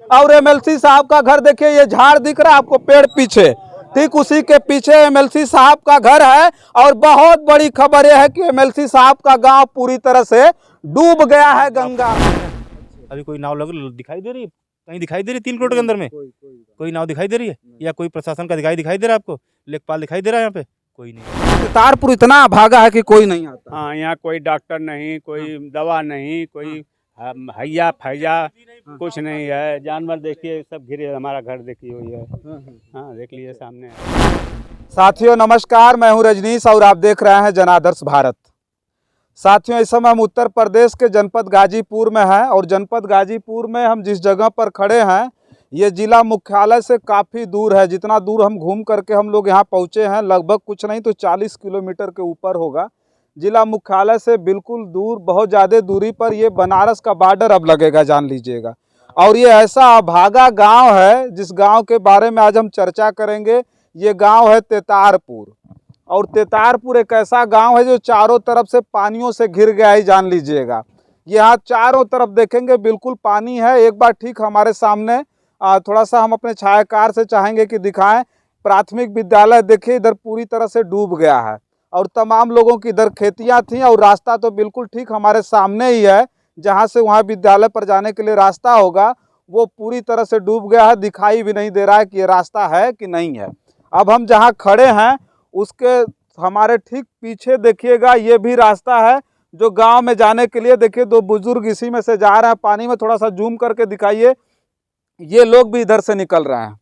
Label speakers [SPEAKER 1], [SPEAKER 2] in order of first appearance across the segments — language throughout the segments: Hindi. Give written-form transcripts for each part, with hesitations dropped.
[SPEAKER 1] और एमएलसी साहब का घर देखिए, ये झाड़ दिख रहा है आपको पेड़ पीछे, ठीक उसी के पीछे एमएलसी साहब का घर है। और बहुत बड़ी खबर यह है कि एमएलसी साहब का गांव पूरी तरह से डूब गया है गंगा।
[SPEAKER 2] अभी कोई नाव दिखाई दे रही है? कहीं दिखाई दे रही है 3 करोड़ के अंदर में? कोई नाव दिखाई दे रही है? या कोई प्रशासन का दिखाई दे रहा है आपको? लेखपाल दिखाई दे रहा है यहाँ पे? कोई नहीं।
[SPEAKER 1] तेतारपुर इतना भागा है कि कोई नहीं आता।
[SPEAKER 3] हाँ, यहाँ कोई डॉक्टर नहीं, कोई दवा नहीं, कोई हैया फैया कुछ नहीं है। जानवर देखिए सब घिरे, हमारा घर देखिए हुई है। हाँ, देख लीजिए सामने है।
[SPEAKER 1] साथियों नमस्कार, मैं हूं रजनीश और आप देख रहे हैं जनादर्श भारत। साथियों इस समय हम उत्तर प्रदेश के जनपद गाजीपुर में हैं और जनपद गाजीपुर में हम जिस जगह पर खड़े हैं ये जिला मुख्यालय से काफ़ी दूर है। जितना दूर हम घूम करके हम लोग यहाँ पहुँचे हैं, लगभग कुछ नहीं तो 40 किलोमीटर के ऊपर होगा। जिला मुख्यालय से बिल्कुल दूर, बहुत ज़्यादा दूरी पर ये बनारस का बॉर्डर अब लगेगा, जान लीजिएगा। और ये ऐसा अभागा गांव है जिस गांव के बारे में आज हम चर्चा करेंगे। ये गांव है तेतारपुर। और तेतारपुर एक ऐसा गांव है जो चारों तरफ से पानियों से घिर गया है, जान लीजिएगा। यहाँ चारों तरफ देखेंगे बिल्कुल पानी है। एक बार ठीक हमारे सामने थोड़ा सा हम अपने छायाकार से चाहेंगे कि दिखाएं। प्राथमिक विद्यालय देखिए इधर पूरी तरह से डूब गया है और तमाम लोगों की इधर खेतियां थीं और रास्ता तो बिल्कुल ठीक हमारे सामने ही है, जहां से वहां विद्यालय पर जाने के लिए रास्ता होगा वो पूरी तरह से डूब गया है। दिखाई भी नहीं दे रहा है कि ये रास्ता है कि नहीं है। अब हम जहां खड़े हैं उसके हमारे ठीक पीछे देखिएगा, ये भी रास्ता है जो गांव में जाने के लिए। देखिए दो बुजुर्ग इसी में से जा रहे हैं पानी में, थोड़ा सा जूम करके दिखाइए। ये लोग भी इधर से निकल रहे हैं।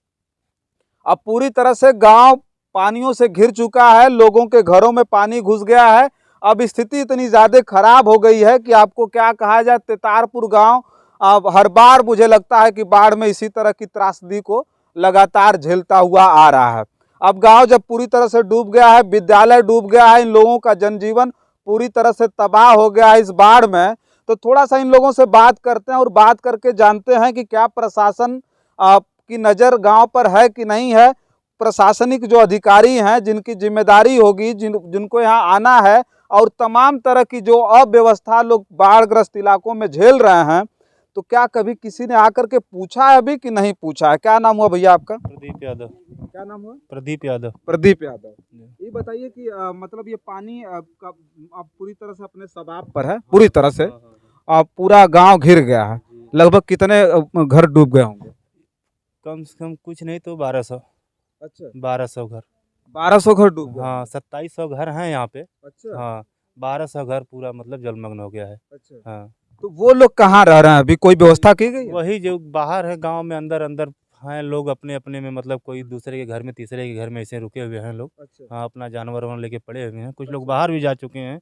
[SPEAKER 1] अब पूरी तरह से गांव पानियों से घिर चुका है, लोगों के घरों में पानी घुस गया है। अब स्थिति इतनी ज़्यादा खराब हो गई है कि आपको क्या कहा जाए। तेतारपुर गांव अब हर बार मुझे लगता है कि बाढ़ में इसी तरह की त्रासदी को लगातार झेलता हुआ आ रहा है। अब गांव जब पूरी तरह से डूब गया है, विद्यालय डूब गया है, इन लोगों का जनजीवन पूरी तरह से तबाह हो गया है इस बाढ़ में, तो थोड़ा सा इन लोगों से बात करते हैं और बात करके जानते हैं कि क्या प्रशासन की नज़र गांव पर है कि नहीं है। प्रशासनिक जो अधिकारी हैं जिनकी जिम्मेदारी होगी, जिनको यहाँ आना है और तमाम तरह की जो अव्यवस्था लोग बाढ़ग्रस्त इलाकों में झेल रहे हैं, तो क्या कभी किसी ने आकर के पूछा है अभी कि नहीं पूछा है? क्या नाम हुआ भैया आपका?
[SPEAKER 2] प्रदीप यादव।
[SPEAKER 1] क्या नाम हुआ?
[SPEAKER 2] प्रदीप यादव।
[SPEAKER 1] प्रदीप यादव। ये बताइए कि मतलब ये पानी अब पूरी तरह से अपने सबाब पर है, पूरी तरह से पूरा गांव घिर गया है। लगभग कितने घर डूब गए होंगे?
[SPEAKER 2] कम से कम कुछ नहीं तो 1200।
[SPEAKER 1] अच्छा,
[SPEAKER 2] 1200 घर।
[SPEAKER 1] 1200 घर डूब गए?
[SPEAKER 2] हाँ, 2700 घर हैं यहाँ पे।
[SPEAKER 1] अच्छा
[SPEAKER 2] हाँ, 1200 घर पूरा मतलब जलमग्न हो गया है।
[SPEAKER 1] अच्छा।
[SPEAKER 2] हाँ,
[SPEAKER 1] तो वो लोग कहाँ रह रहे हैं अभी? कोई व्यवस्था की गई है?
[SPEAKER 2] वही जो बाहर है गांव में, अंदर अंदर हैं लोग अपने अपने में, मतलब कोई दूसरे के घर में, तीसरे के घर में ऐसे रुके हुए हैं लोग।
[SPEAKER 1] अच्छा।
[SPEAKER 2] हाँ, अपना जानवर वान लेके पड़े हुए हैं। कुछ लोग बाहर भी जा चुके हैं।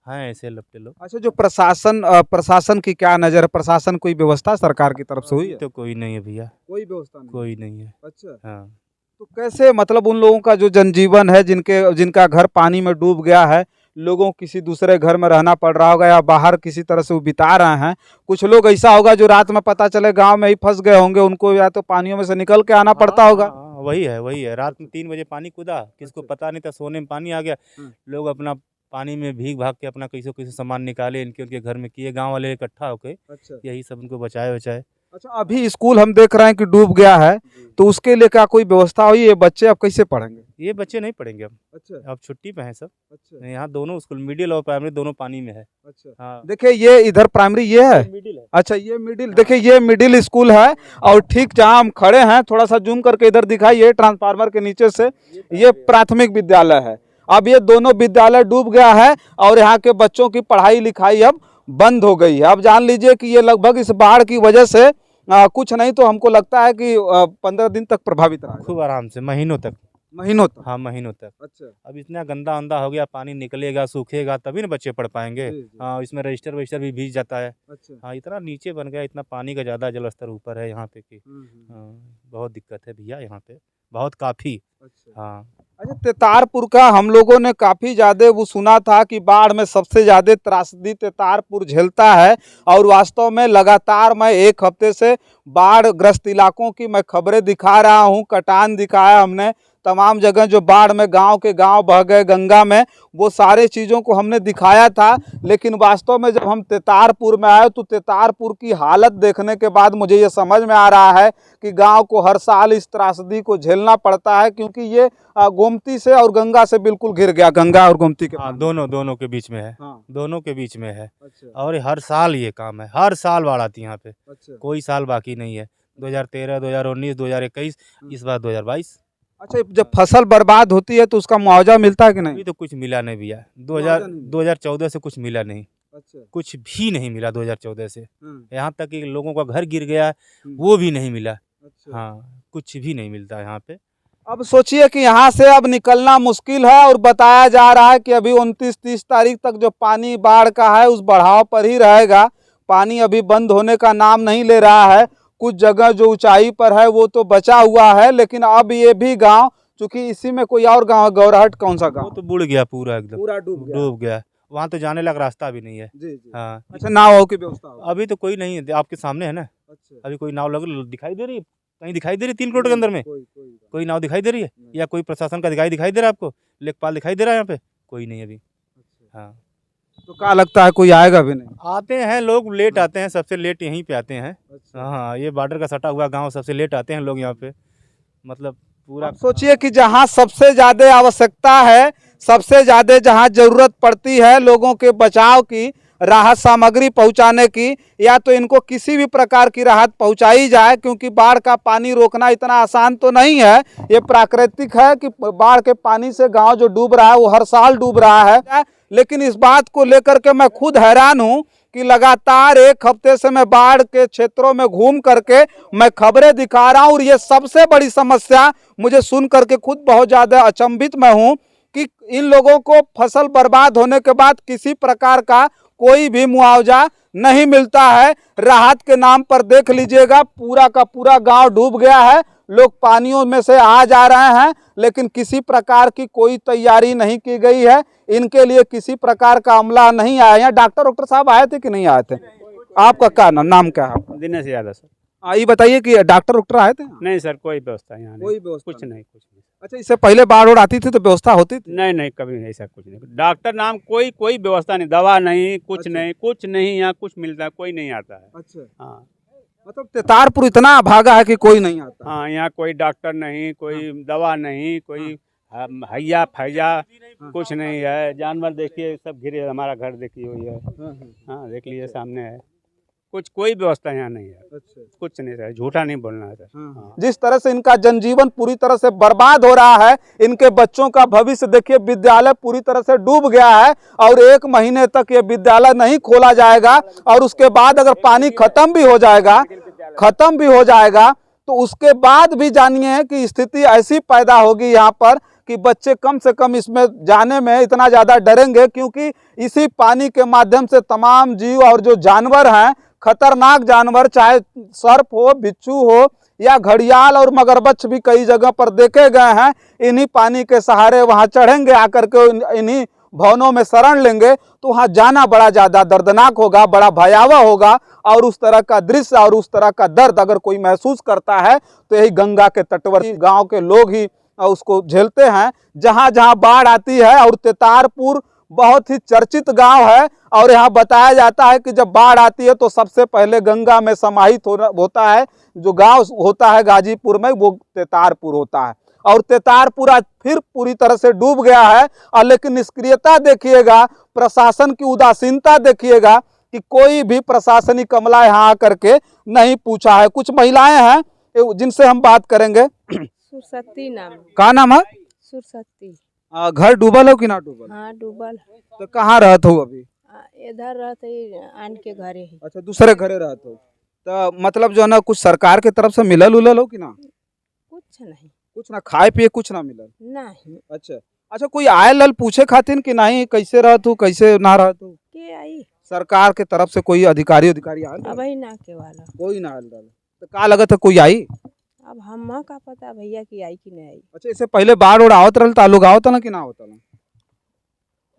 [SPEAKER 2] हैं ऐसे लपटे लोग।
[SPEAKER 1] अच्छा, जो प्रशासन की क्या नज़र है? प्रशासन कोई व्यवस्था सरकार की तरफ से हुई है?
[SPEAKER 2] तो कोई नहीं है भैया,
[SPEAKER 1] कोई व्यवस्था नहीं।
[SPEAKER 2] कोई नहीं है।
[SPEAKER 1] अच्छा,
[SPEAKER 2] हाँ,
[SPEAKER 1] तो कैसे मतलब उन लोगों का जो जनजीवन है, जिनका घर पानी में डूब गया है, लोगों किसी दूसरे घर में रहना पड़ रहा होगा या बाहर किसी तरह से वो बिता रहे हैं। कुछ लोग ऐसा होगा जो रात में पता चले गांव में ही फंस गए होंगे, उनको या तो पानियों में से निकल के आना पड़ता होगा।
[SPEAKER 2] हाँ, वही है। रात में 3 बजे पानी कूदा, किसको पता नहीं था, सोने में पानी आ गया। लोग अपना पानी में भीग भाग के अपना कैसे सामान निकाले, इनके उनके घर में किए, गांव वाले इकट्ठा होके यही सब उनको बचाए।
[SPEAKER 1] अच्छा, अभी स्कूल हम देख रहे हैं कि डूब गया है, तो उसके लिए क्या कोई व्यवस्था हुई? ये बच्चे अब कैसे पढ़ेंगे?
[SPEAKER 2] ये बच्चे नहीं पढ़ेंगे अब।
[SPEAKER 1] अच्छा,
[SPEAKER 2] अब छुट्टी पे हैं सब।
[SPEAKER 1] अच्छा।
[SPEAKER 2] यहाँ दोनों स्कूल, मिडिल और प्राइमरी, दोनों पानी में है।
[SPEAKER 1] अच्छा,
[SPEAKER 2] हाँ,
[SPEAKER 1] देखिए ये इधर प्राइमरी ये है।
[SPEAKER 2] मिडिल है।
[SPEAKER 1] अच्छा, ये मिडिल। देखिए ये मिडिल स्कूल है और ठीक जहाँ हम खड़े हैं, थोड़ा सा जूम करके इधर दिखाइए, ट्रांसफार्मर के नीचे से ये प्राथमिक विद्यालय है। अब ये दोनों विद्यालय डूब गया है और यहाँ के बच्चों की पढ़ाई लिखाई अब बंद हो गई है। अब जान लीजिए कि ये लगभग इस बाढ़ की वजह से कुछ नहीं तो हमको लगता है कि 15 दिन तक प्रभावित रहा।
[SPEAKER 2] खूब आराम से, महीनों तक।
[SPEAKER 1] हाँ,
[SPEAKER 2] महीनों तक।
[SPEAKER 1] अच्छा।
[SPEAKER 2] अब इतना गंदा अंदा हो गया, पानी निकलेगा, सूखेगा तभी ना बच्चे पढ़ पाएंगे। हाँ, इसमें रजिस्टर वजिस्टर भी भीग जाता है।
[SPEAKER 1] अच्छा।
[SPEAKER 2] हाँ, इतना नीचे बन गया, इतना पानी का ज़्यादा जलस्तर ऊपर है यहाँ पे कि हाँ, बहुत दिक्कत है भैया यहाँ पे, बहुत काफ़ी।
[SPEAKER 1] अच्छा।
[SPEAKER 2] हाँ।
[SPEAKER 1] अच्छा, तेतारपुर का हम लोगों ने काफ़ी ज़्यादा वो सुना था कि बाढ़ में सबसे ज़्यादा त्रासदी तेतारपुर झेलता है और वास्तव में लगातार मैं 1 हफ्ते से बाढ़ ग्रस्त इलाकों की मैं खबरें दिखा रहा हूँ। कटान दिखाया हमने, तमाम जगह जो बाढ़ में गांव के गांव बह गए गंगा में, वो सारे चीज़ों को हमने दिखाया था। लेकिन वास्तव में जब हम तेतारपुर में आए तो तेतारपुर की हालत देखने के बाद मुझे ये समझ में आ रहा है कि गांव को हर साल इस त्रासदी को झेलना पड़ता है, क्योंकि ये गोमती से और गंगा से बिल्कुल घिर गया, गंगा और गोमती के
[SPEAKER 2] हाँ,
[SPEAKER 1] पानी।
[SPEAKER 2] दोनों के बीच में है।
[SPEAKER 1] हाँ।
[SPEAKER 2] दोनों के बीच में है।
[SPEAKER 1] अच्छा,
[SPEAKER 2] और हर साल ये काम है, हर साल बाढ़ आती है यहाँ पे,
[SPEAKER 1] अच्छा,
[SPEAKER 2] कोई साल बाकी नहीं है। 2013, 2019, 2021, इस बार 2022।
[SPEAKER 1] अच्छा। जब फसल बर्बाद होती है तो उसका मुआवजा मिलता है कि नहीं?
[SPEAKER 2] अभी तो कुछ मिला नहीं भैया।
[SPEAKER 1] मुआवजा नहीं मिला।
[SPEAKER 2] 2014 से कुछ मिला नहीं,
[SPEAKER 1] अच्छा,
[SPEAKER 2] कुछ भी नहीं मिला 2014 से।
[SPEAKER 1] हम्म,
[SPEAKER 2] यहाँ तक कि लोगों का घर गिर गया,
[SPEAKER 1] हम्म,
[SPEAKER 2] वो भी नहीं मिला।
[SPEAKER 1] अच्छा।
[SPEAKER 2] हाँ, कुछ भी नहीं मिलता यहाँ पे।
[SPEAKER 1] अब सोचिए कि यहाँ से अब निकलना मुश्किल है, और बताया जा रहा है कि अभी 29-30 तारीख तक जो पानी बाढ़ का है उस बढ़ाव पर ही रहेगा। पानी अभी बंद होने का नाम नहीं ले रहा है। कुछ जगह जो ऊंचाई पर है वो तो बचा हुआ है, लेकिन अब ये भी गांव, चूंकि इसी में कोई और गांव है, गौरहट कौन सा
[SPEAKER 2] वो
[SPEAKER 1] गांव?
[SPEAKER 2] तो बुड़ गया पूरा, एकदम
[SPEAKER 1] पूरा डूब गया।
[SPEAKER 2] डूब गया। वहाँ तो जाने लायक रास्ता भी नहीं है।
[SPEAKER 1] जी, जी।
[SPEAKER 2] हाँ,
[SPEAKER 1] अच्छा, नाव की व्यवस्था होगी?
[SPEAKER 2] अभी तो कोई नहीं है, आपके सामने है ना।
[SPEAKER 1] अच्छा,
[SPEAKER 2] अभी कोई नाव दिखाई दे रही है? कहीं दिखाई दे रही है 3 करोड़ के अंदर में? कोई नाव दिखाई दे रही है? या कोई प्रशासन का अधिकारी दिखाई दे रहा है आपको? लेखपाल दिखाई दे रहा है यहाँ पे? कोई नहीं अभी। हाँ,
[SPEAKER 1] तो क्या लगता है कोई आएगा भी नहीं?
[SPEAKER 2] आते हैं लोग, लेट आते हैं, सबसे लेट यहीं पे आते हैं।
[SPEAKER 1] अच्छा।
[SPEAKER 2] हाँ, ये बॉर्डर का सटा हुआ गांव, सबसे लेट आते हैं लोग यहाँ पे। मतलब पूरा
[SPEAKER 1] आप सोचिए कि जहाँ सबसे ज़्यादा आवश्यकता है, सबसे ज़्यादा जहाँ ज़रूरत पड़ती है लोगों के बचाव की, राहत सामग्री पहुँचाने की, या तो इनको किसी भी प्रकार की राहत पहुँचाई जाए, क्योंकि बाढ़ का पानी रोकना इतना आसान तो नहीं है। ये प्राकृतिक है कि बाढ़ के पानी से गांव जो डूब रहा है वो हर साल डूब रहा है। लेकिन इस बात को लेकर के मैं खुद हैरान हूँ कि लगातार 1 हफ्ते से मैं बाढ़ के क्षेत्रों में घूम करके मैं खबरें दिखा रहा हूँ, और ये सबसे बड़ी समस्या मुझे सुन करके खुद बहुत ज़्यादा अचंभित मैं हूँ कि इन लोगों को फसल बर्बाद होने के बाद किसी प्रकार का कोई भी मुआवजा नहीं मिलता है। राहत के नाम पर देख लीजिएगा, पूरा का पूरा गांव डूब गया है, लोग पानियों में से आ जा रहे हैं, लेकिन किसी प्रकार की कोई तैयारी नहीं की गई है। इनके लिए किसी प्रकार का अमला नहीं आया। यहाँ डॉक्टर साहब आए थे कि नहीं आए थे? आपका क्या नाम क्या है आपका?
[SPEAKER 3] दिनेश यादव सर।
[SPEAKER 1] ये बताइए कि डॉक्टर आए थे?
[SPEAKER 3] नहीं सर, कोई व्यवस्था यहाँ नहीं,
[SPEAKER 1] कोई व्यवस्था
[SPEAKER 3] कुछ नहीं, कुछ नहीं।
[SPEAKER 1] अच्छा, इससे पहले बाढ़ उड़ आती थी तो व्यवस्था होती थी?
[SPEAKER 3] नहीं नहीं, कभी नहीं, ऐसा कुछ नहीं। डॉक्टर नाम कोई व्यवस्था नहीं, दवा नहीं, कुछ नहीं, कुछ नहीं। यहाँ कुछ मिलता है, कोई नहीं आता है।
[SPEAKER 1] अच्छा,
[SPEAKER 3] हाँ
[SPEAKER 1] मतलब तेतारपुर इतना भागा है कि कोई नहीं आता?
[SPEAKER 3] हाँ, यहाँ कोई डॉक्टर नहीं, कोई दवा नहीं, कोई हैया फैया कुछ नहीं है। जानवर देखिए सब घिरे, हमारा घर देखिए हुई है। हाँ, देख लीजिए सामने है। कोई व्यवस्था यहाँ नहीं है।
[SPEAKER 1] अच्छा,
[SPEAKER 3] कुछ नहीं सर, झूठा नहीं बोलना है सर। हाँ।
[SPEAKER 1] जिस तरह से इनका जनजीवन पूरी तरह से बर्बाद हो रहा है, इनके बच्चों का भविष्य देखिए, विद्यालय पूरी तरह से डूब गया है, और 1 महीने तक ये विद्यालय नहीं खोला जाएगा, और उसके बाद अगर पानी खत्म भी हो जाएगा तो उसके बाद भी जानिए कि स्थिति ऐसी पैदा होगी यहाँ पर कि बच्चे कम से कम इसमें जाने में इतना ज़्यादा डरेंगे, क्योंकि इसी पानी के माध्यम से तमाम जीव और जो जानवर हैं, खतरनाक जानवर, चाहे सर्प हो, बिच्छू हो, या घड़ियाल और मगरमच्छ भी कई जगह पर देखे गए हैं, इन्हीं पानी के सहारे वहां चढ़ेंगे, आकर के इन्हीं भवनों में शरण लेंगे। तो वहां जाना बड़ा ज़्यादा दर्दनाक होगा, बड़ा भयावह होगा, और उस तरह का दृश्य और उस तरह का दर्द अगर कोई महसूस करता है तो यही गंगा के तटवर्ती गाँव के लोग ही उसको झेलते हैं, जहाँ जहाँ बाढ़ आती है। और तेतारपुर बहुत ही चर्चित गांव है, और यहाँ बताया जाता है कि जब बाढ़ आती है तो सबसे पहले गंगा में समाहित होता है। जो गांव होता है गाजीपुर में, वो तेतारपुर होता है, और तेतारपुर आज फिर पूरी तरह से डूब गया है। और लेकिन निष्क्रियता देखिएगा, प्रशासन की उदासीनता देखिएगा कि कोई भी प्रशासनिक अमला यहाँ आकर के नहीं पूछा है। कुछ महिलाएं हैं जिनसे हम बात करेंगे।
[SPEAKER 4] सुरसती नाम।
[SPEAKER 1] क्या नाम है?
[SPEAKER 4] सुरसती।
[SPEAKER 1] घर डूबल हो कि ना डूबल?
[SPEAKER 4] हाँ, डूबल।
[SPEAKER 1] तो कहाँ रहते हो अभी?
[SPEAKER 4] इधर रहते आन के घरे ही।
[SPEAKER 1] अच्छा, दूसरे घरे रहते हो? तो मतलब जो है ना, कुछ सरकार के तरफ से मिलल उलल हो कि ना?
[SPEAKER 4] कुछ नहीं।
[SPEAKER 1] कुछ ना खाए पिए कुछ ना मिलल?
[SPEAKER 4] नहीं।
[SPEAKER 1] अच्छा, कोई आए लल पूछे खातिर कि नहीं कैसे रहत हो, कैसे ना रहत हो?
[SPEAKER 4] के आई
[SPEAKER 1] सरकार के तरफ से कोई अधिकारी आए?
[SPEAKER 4] अब ही ना के वाला।
[SPEAKER 1] कोई ना आयल रहल। तो का लगत है कोई आई?
[SPEAKER 4] अब हम का पता भैया की आई कि नहीं आई।
[SPEAKER 1] अच्छा, इससे पहले बाढ़ उड़ आवत रहल तो लोग आवत ना कि ना आवत रहल?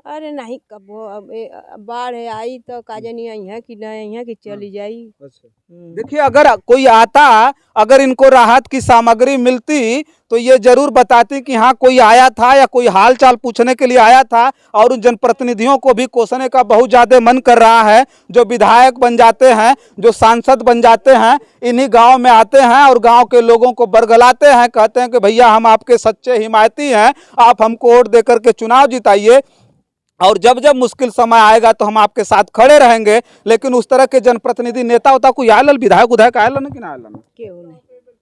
[SPEAKER 4] अरे नहीं, कब अब बाढ़ आई तो काजनी आई है कि नहीं आई है कि चली जाई।
[SPEAKER 1] अच्छा, देखिए, अगर कोई आता, अगर इनको राहत की सामग्री मिलती तो ये जरूर बताती कि हाँ कोई आया था या कोई हाल चाल पूछने के लिए आया था। और उन जनप्रतिनिधियों को भी कोसने का बहुत ज़्यादा मन कर रहा है, जो विधायक बन जाते हैं, जो सांसद बन जाते हैं, इन्हीं गांव में आते हैं और गांव के लोगों को बरगलाते हैं, कहते हैं कि भैया हम आपके सच्चे हिमायती हैं, आप हमको वोट देकर के चुनाव जिताइए और जब जब मुश्किल समय आएगा तो हम आपके साथ खड़े रहेंगे। लेकिन उस तरह के जनप्रतिनिधि नेता होता कोई आयल, विधायक उधायक आयल ना कि ना आयल?
[SPEAKER 4] क्यों नहीं?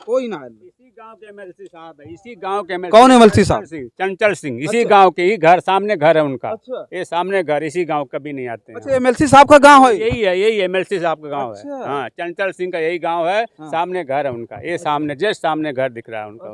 [SPEAKER 1] कोई ना आयल।
[SPEAKER 3] इसी गांव के एमएलसी साहब है, इसी गांव के
[SPEAKER 1] कौन एमएलसी साहब?
[SPEAKER 3] चंचल सिंह, इसी गांव के ही घर सामने घर है उनका।
[SPEAKER 1] अच्छा।
[SPEAKER 3] ये सामने घर, इसी गांव कभी नहीं आते हैं।
[SPEAKER 1] अच्छा, एमएलसी साहब का गांव है?
[SPEAKER 3] यही एमएलसी साहब का गांव
[SPEAKER 1] अच्छा।
[SPEAKER 3] है। हाँ, चंचल सिंह का यही गांव है।
[SPEAKER 1] हाँ।
[SPEAKER 3] सामने घर है उनका, ये सामने जस्ट सामने घर दिख रहा है उनका।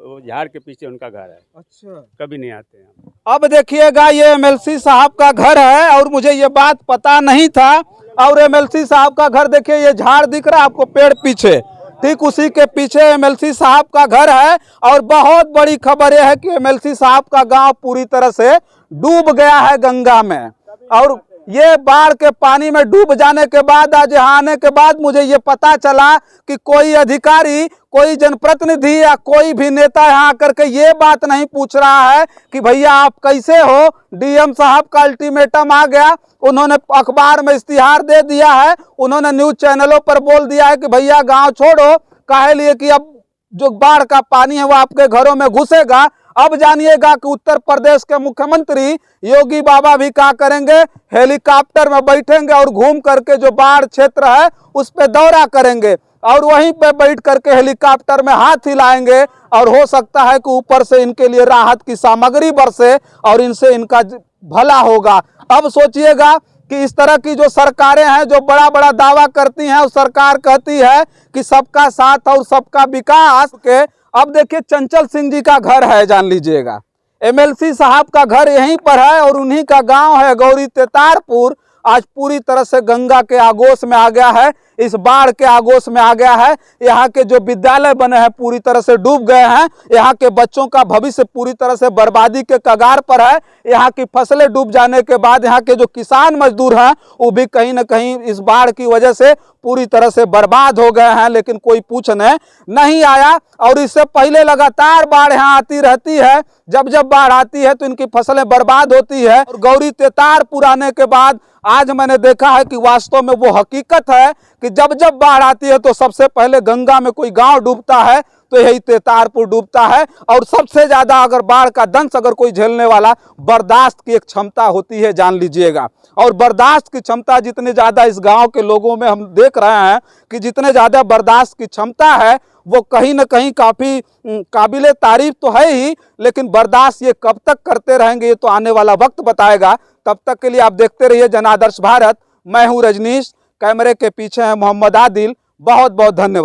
[SPEAKER 3] वो झाड़ के पीछे उनका घर है।
[SPEAKER 1] अच्छा,
[SPEAKER 3] कभी नहीं आते हैं।
[SPEAKER 1] अब देखिएगा ये एमएलसी साहब का घर है और मुझे ये बात पता नहीं था। और एमएलसी साहब का घर देखिए, ये झाड़ दिख रहा है आपको पेड़ पीछे, ठीक उसी के पीछे एमएलसी साहब का घर है। और बहुत बड़ी खबर यह है कि एमएलसी साहब का गांव पूरी तरह से डूब गया है गंगा में। और ये बाढ़ के पानी में डूब जाने के बाद, आज यहाँ आने के बाद मुझे ये पता चला कि कोई अधिकारी, कोई जनप्रतिनिधि या कोई भी नेता यहाँ आकर के ये बात नहीं पूछ रहा है कि भैया आप कैसे हो। डीएम साहब का अल्टीमेटम आ गया, उन्होंने अखबार में इश्तिहार दे दिया है, उन्होंने न्यूज चैनलों पर बोल दिया है कि भैया गांव छोड़ो, काहे लिए कि अब जो बाढ़ का पानी है वो आपके घरों में घुसेगा। अब जानिएगा कि उत्तर प्रदेश के मुख्यमंत्री योगी बाबा भी क्या करेंगे, हेलीकॉप्टर में बैठेंगे और घूम करके जो बाढ़ क्षेत्र है उस पे दौरा करेंगे और वहीं पे बैठ करके हेलीकॉप्टर में हाथ हिलाएंगे। और हो सकता है कि ऊपर से इनके लिए राहत की सामग्री बरसे और इनसे इनका भला होगा। अब सोचिएगा कि इस तरह की जो सरकारें हैं, जो बड़ा बड़ा दावा करती हैं, उस सरकार कहती है कि सबका साथ और सबका विकास के। अब देखिए चंचल सिंह जी का घर है, जान लीजिएगा एमएलसी साहब का घर यहीं पर है और उन्हीं का गांव है गौरी तेतारपुर। आज पूरी तरह से गंगा के आगोश में आ गया है, इस बाढ़ के आगोश में आ गया है। यहाँ के जो विद्यालय बने हैं पूरी तरह से डूब गए हैं, यहाँ के बच्चों का भविष्य पूरी तरह से बर्बादी के कगार पर है। यहाँ की फसलें डूब जाने के बाद यहाँ के जो किसान मजदूर हैं वो भी कहीं ना कहीं इस बाढ़ की वजह से पूरी तरह से बर्बाद हो गए हैं, लेकिन कोई पूछने नहीं आया। और इससे पहले लगातार बाढ़ यहाँ आती रहती है, जब जब बाढ़ आती है तो इनकी फसलें बर्बाद होती है। और गौरी तेतारपुर आने के बाद आज मैंने देखा है कि वास्तव में वो हकीकत है कि जब जब बाढ़ आती है तो सबसे पहले गंगा में कोई गांव डूबता है तो यही तेतारपुर डूबता है। और सबसे ज्यादा अगर बाढ़ का दंश अगर कोई झेलने वाला, बर्दाश्त की एक क्षमता होती है, जान लीजिएगा। और बर्दाश्त की क्षमता जितनी ज्यादा इस गांव के लोगों में हम देख रहे हैं कि जितने ज्यादा बर्दाश्त की क्षमता है वो कहीं ना कहीं काफी काबिले तारीफ तो है ही, लेकिन बर्दाश्त ये कब तक करते रहेंगे ये तो आने वाला वक्त बताएगा। तब तक के लिए आप देखते रहिए जन आदर्श भारत। मैं हूं रजनीश, कैमरे के पीछे है मोहम्मद आदिल। बहुत बहुत धन्यवाद।